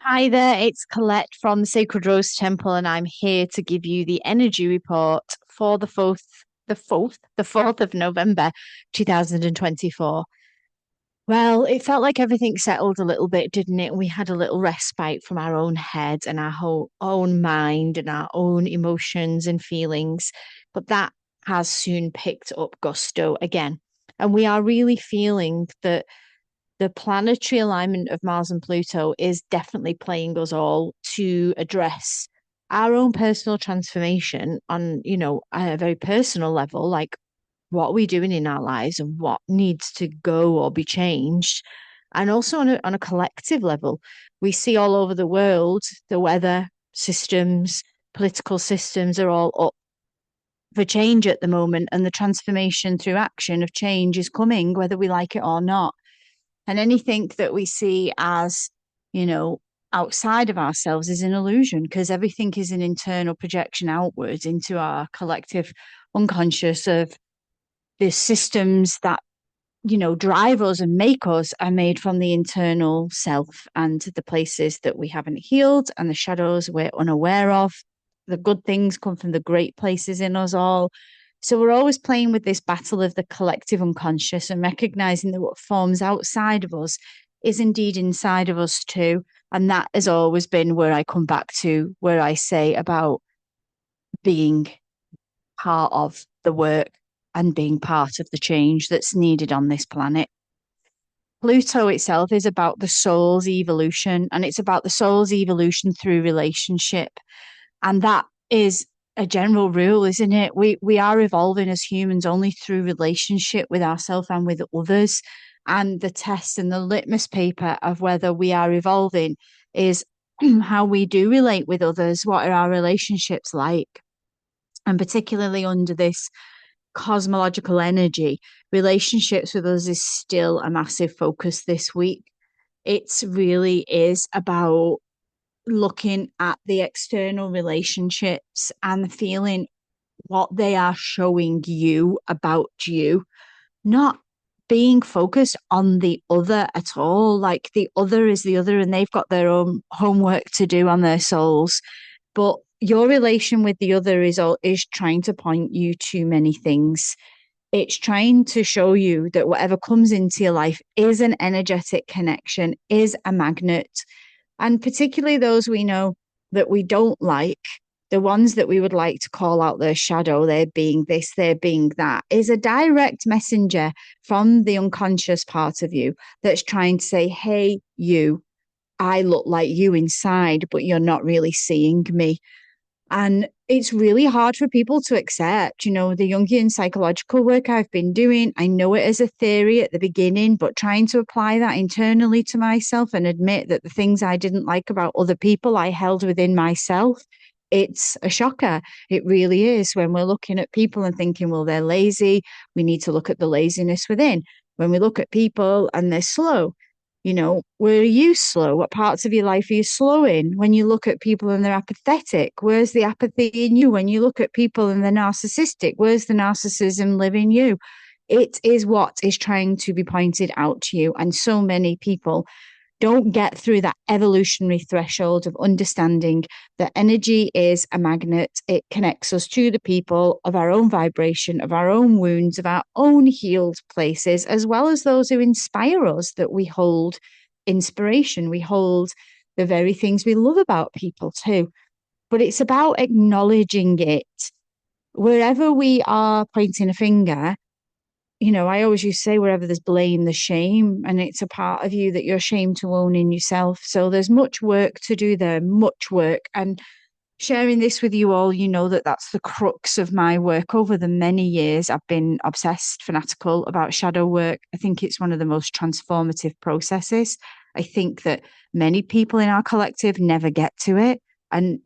Hi there, it's Collette from the Sacred Rose Temple, and I'm here to give you the energy report for the fourth of November, 2024. Well, it felt like everything settled a little bit, didn't it? We had a little respite from our own head and our whole own mind and our own emotions and feelings. But that has soon picked up gusto again. And we are really feeling that the planetary alignment of Mars and Pluto is definitely playing us all to address our own personal transformation on, a very personal level, like what are we doing in our lives and what needs to go or be changed. And also on a collective level, we see all over the world the weather systems, political systems are all up for change at the moment, and the transformation through action of change is coming, whether we like it or not. And anything that we see as, you know, outside of ourselves is an illusion because everything is an internal projection outwards into our collective unconscious of the systems that, drive us and make us are made from the internal self and the places that we haven't healed and the shadows we're unaware of. The good things come from the great places in us all. So we're always playing with this battle of the collective unconscious and recognizing that what forms outside of us is indeed inside of us too. And that has always been where I come back to, where I say about being part of the work and being part of the change that's needed on this planet. Pluto itself is about the soul's evolution, and it's about the soul's evolution through relationship. And that is a general rule, isn't it? We are evolving as humans only through relationship with ourselves and with others. And the test and the litmus paper of whether we are evolving is how we do relate with others. What are our relationships like? And particularly under this cosmological energy, relationships with us is still a massive focus this week. It really is about looking at the external relationships and feeling what they are showing you about you, not being focused on the other at all. Like the other is the other, and they've got their own homework to do on their souls. But your relation with the other is trying to point you to many things. It's trying to show you that whatever comes into your life is an energetic connection, is a magnet. And particularly those we know that we don't like, the ones that we would like to call out their shadow, they're being this, they're being that, is a direct messenger from the unconscious part of you that's trying to say, hey, you, I look like you inside, but you're not really seeing me. And it's really hard for people to accept, the Jungian psychological work I've been doing. I know it as a theory at the beginning, but trying to apply that internally to myself and admit that the things I didn't like about other people I held within myself, it's a shocker. It really is. When we're looking at people and thinking, well, they're lazy, we need to look at the laziness within. When we look at people and they're slow, where are you slow? What parts of your life are you slow in? When you look at people and they're apathetic, where's the apathy in you? When you look at people and they're narcissistic, where's the narcissism live in you? It is what is trying to be pointed out to you. And so many people don't get through that evolutionary threshold of understanding that energy is a magnet. It connects us to the people of our own vibration, of our own wounds, of our own healed places, as well as those who inspire us, that we hold inspiration. We hold the very things we love about people too. But it's about acknowledging it. Wherever we are pointing a finger, I always used to say wherever there's blame, there's shame, and it's a part of you that you're ashamed to own in yourself. So there's much work to do there, much work. And sharing this with you all, that that's the crux of my work. Over the many years, I've been obsessed, fanatical about shadow work. I think it's one of the most transformative processes. I think that many people in our collective never get to it. And,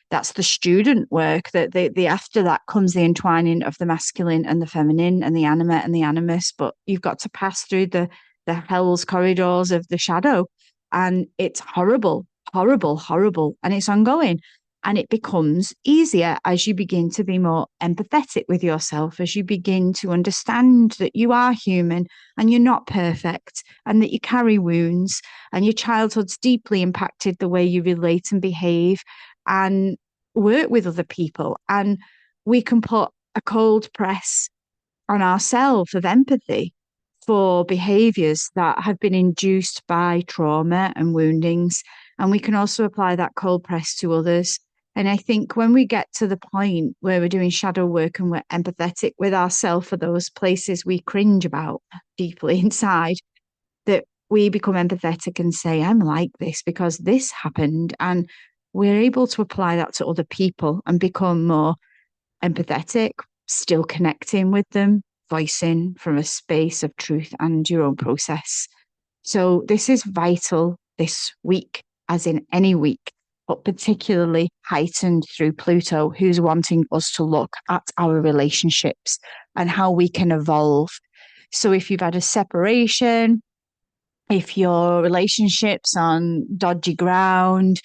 that's the student work that the after that comes the entwining of the masculine and the feminine and the animate and the animus. But you've got to pass through the hell's corridors of the shadow. And it's horrible, horrible, horrible. And it's ongoing. And it becomes easier as you begin to be more empathetic with yourself, as you begin to understand that you are human and you're not perfect and that you carry wounds and your childhood's deeply impacted the way you relate and behave and work with other people. And we can put a cold press on ourselves of empathy for behaviors that have been induced by trauma and woundings. And we can also apply that cold press to others. And I think when we get to the point where we're doing shadow work and we're empathetic with ourselves for those places we cringe about deeply inside, that we become empathetic and say, I'm like this because this happened. And we're able to apply that to other people and become more empathetic, still connecting with them, voicing from a space of truth and your own process. So this is vital this week, as in any week, but particularly heightened through Pluto, who's wanting us to look at our relationships and how we can evolve. So if you've had a separation, if your relationship's on dodgy ground,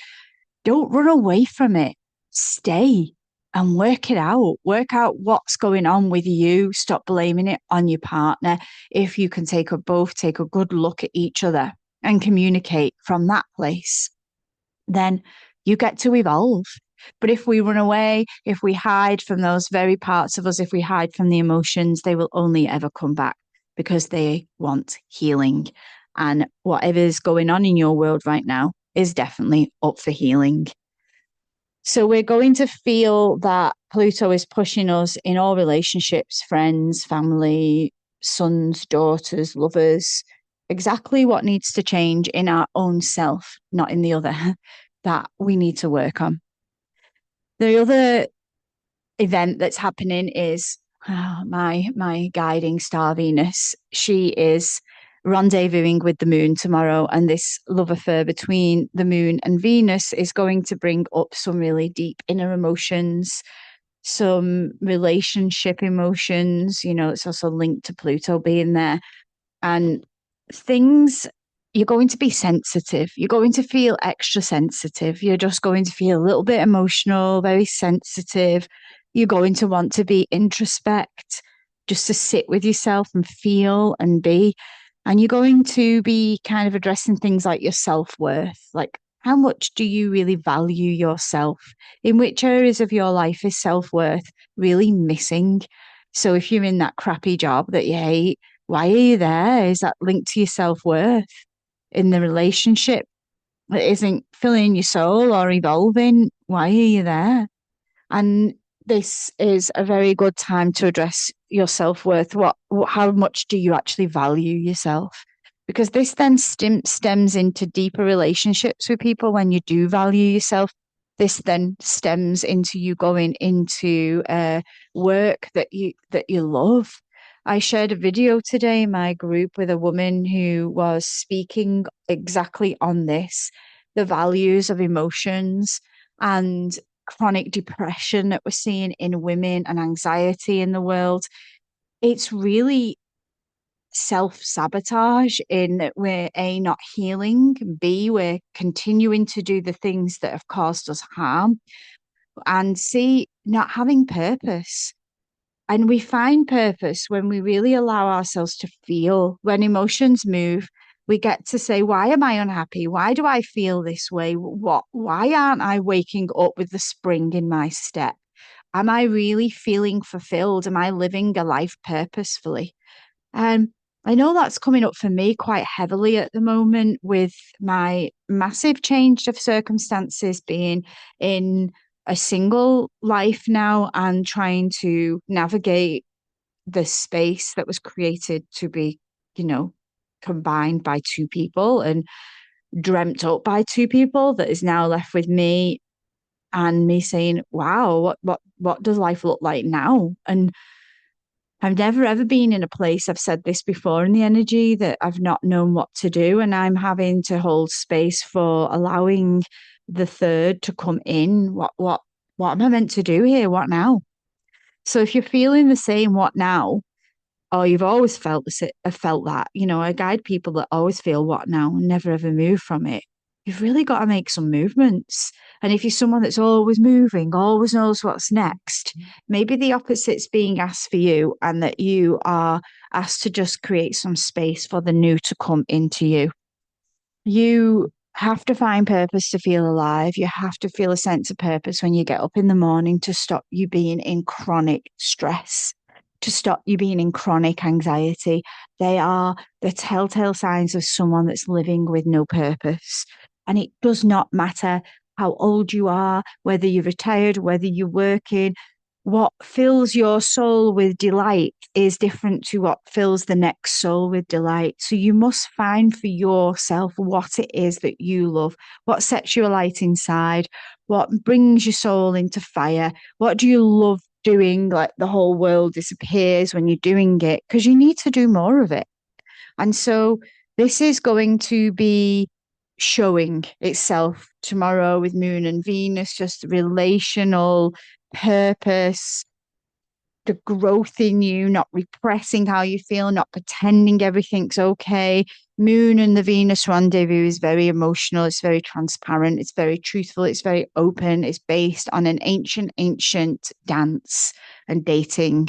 don't run away from it. Stay and work it out. Work out what's going on with you. Stop blaming it on your partner. If you can take a good look at each other and communicate from that place, then you get to evolve. But if we run away, if we hide from those very parts of us, if we hide from the emotions, they will only ever come back because they want healing. And whatever's going on in your world right now is definitely up for healing. So we're going to feel that Pluto is pushing us in all relationships, friends, family, sons, daughters, lovers, exactly what needs to change in our own self, not in the other, that we need to work on. The other event that's happening is my guiding star Venus. She is rendezvousing with the moon tomorrow, and this love affair between the moon and Venus is going to bring up some really deep inner emotions, some relationship emotions. It's also linked to Pluto being there, and things. You're going to be sensitive. You're going to feel extra sensitive. You're just going to feel a little bit emotional, very sensitive. You're going to want to be introspect, just to sit with yourself and feel and be. And you're going to be kind of addressing things like your self-worth, like how much do you really value yourself? In which areas of your life is self-worth really missing? So if you're in that crappy job that you hate, why are you there? Is that linked to your self-worth? In the relationship that isn't filling your soul or evolving, why are you there? And this is a very good time to address your self-worth. How much do you actually value yourself? Because this then stems into deeper relationships with people when you do value yourself. This then stems into you going into work that you love. I shared a video today in my group with a woman who was speaking exactly on this, the values of emotions and chronic depression that we're seeing in women and anxiety in the world. It's really self-sabotage in that we're A, not healing, B, we're continuing to do the things that have caused us harm, and C, not having purpose. And we find purpose when we really allow ourselves to feel. When emotions move, we get to say, why am I unhappy? Why do I feel this way? Why aren't I waking up with the spring in my step? Am I really feeling fulfilled? Am I living a life purposefully? And I know that's coming up for me quite heavily at the moment with my massive change of circumstances, being in a single life now and trying to navigate the space that was created to be, you know, combined by two people and dreamt up by two people, that is now left with me, and me saying, wow, what does life look like now? And I've never ever been in a place, I've said this before in the energy, that I've not known what to do. And I'm having to hold space for allowing the third to come in. What am I meant to do here? What now? So if you're feeling the same, what now? Or you've always felt that, I guide people that always feel what now and never ever move from it. you've really got to make some movements. And if you're someone that's always moving, always knows what's next, maybe the opposite's being asked for you, and that you are asked to just create some space for the new to come into you. You have to find purpose to feel alive. You have to feel a sense of purpose when you get up in the morning, to stop you being in chronic stress, to stop you being in chronic anxiety. They are the telltale signs of someone that's living with no purpose. And it does not matter how old you are, whether you're retired, whether you're working. What fills your soul with delight is different to what fills the next soul with delight. So you must find for yourself what it is that you love, what sets you alight inside, what brings your soul into fire. What do you love doing? Like the whole world disappears when you're doing it, because you need to do more of it. And so this is going to be showing itself tomorrow with Moon and Venus, just relational purpose, the growth in you, not repressing how you feel, not pretending everything's okay. Moon and the Venus rendezvous is very emotional, it's very transparent, it's very truthful, it's very open, it's based on an ancient dance and dating.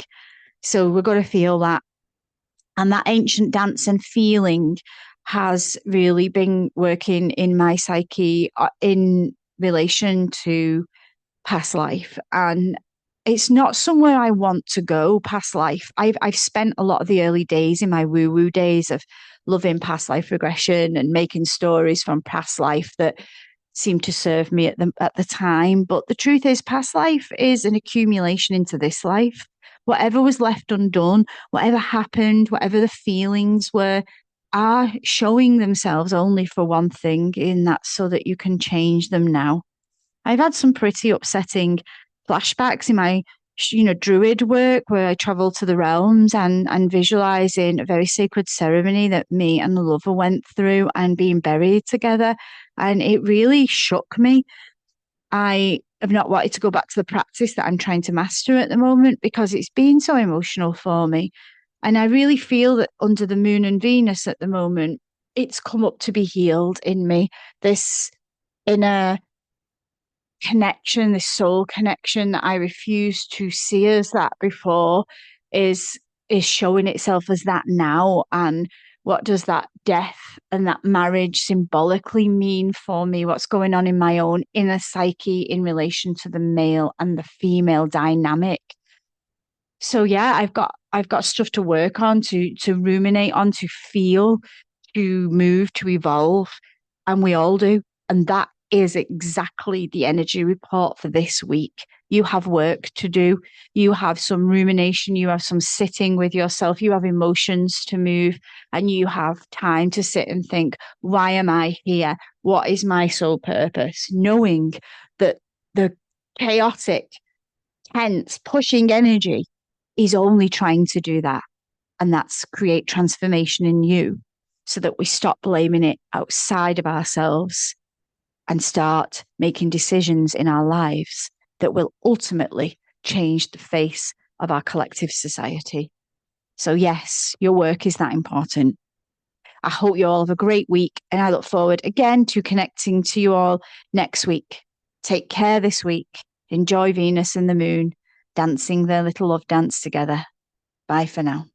So we're going to feel that. And that ancient dance and feeling has really been working in my psyche in relation to past life. And it's not somewhere I want to go past life. I've spent a lot of the early days in my woo-woo days of loving past life regression and making stories from past life that seemed to serve me at the time. But the truth is, past life is an accumulation into this life. Whatever was left undone, whatever happened, whatever the feelings were, are showing themselves only for one thing, in that so that you can change them now. I've had some pretty upsetting flashbacks in my, druid work, where I travel to the realms and visualizing a very sacred ceremony that me and the lover went through and being buried together. And it really shook me. I have not wanted to go back to the practice that I'm trying to master at the moment, because it's been so emotional for me. And I really feel that under the moon and Venus at the moment, it's come up to be healed in me. This inner connection, this soul connection that I refused to see as that before, is showing itself as that now. And what does that death and that marriage symbolically mean for me? What's going on in my own inner psyche in relation to the male and the female dynamic? So yeah, I've got stuff to work on, to ruminate on, to feel, to move, to evolve. And we all do. And that is exactly the energy report for this week. You have work to do. You have some rumination. You have some sitting with yourself. You have emotions to move, and you have time to sit and think, why am I here? What is my sole purpose? Knowing that the chaotic, tense, pushing energy is only trying to do that. And that's create transformation in you, so that we stop blaming it outside of ourselves and start making decisions in our lives that will ultimately change the face of our collective society. So, yes, your work is that important. I hope you all have a great week, and I look forward again to connecting to you all next week. Take care this week. Enjoy Venus and the moon dancing their little love dance together. Bye for now.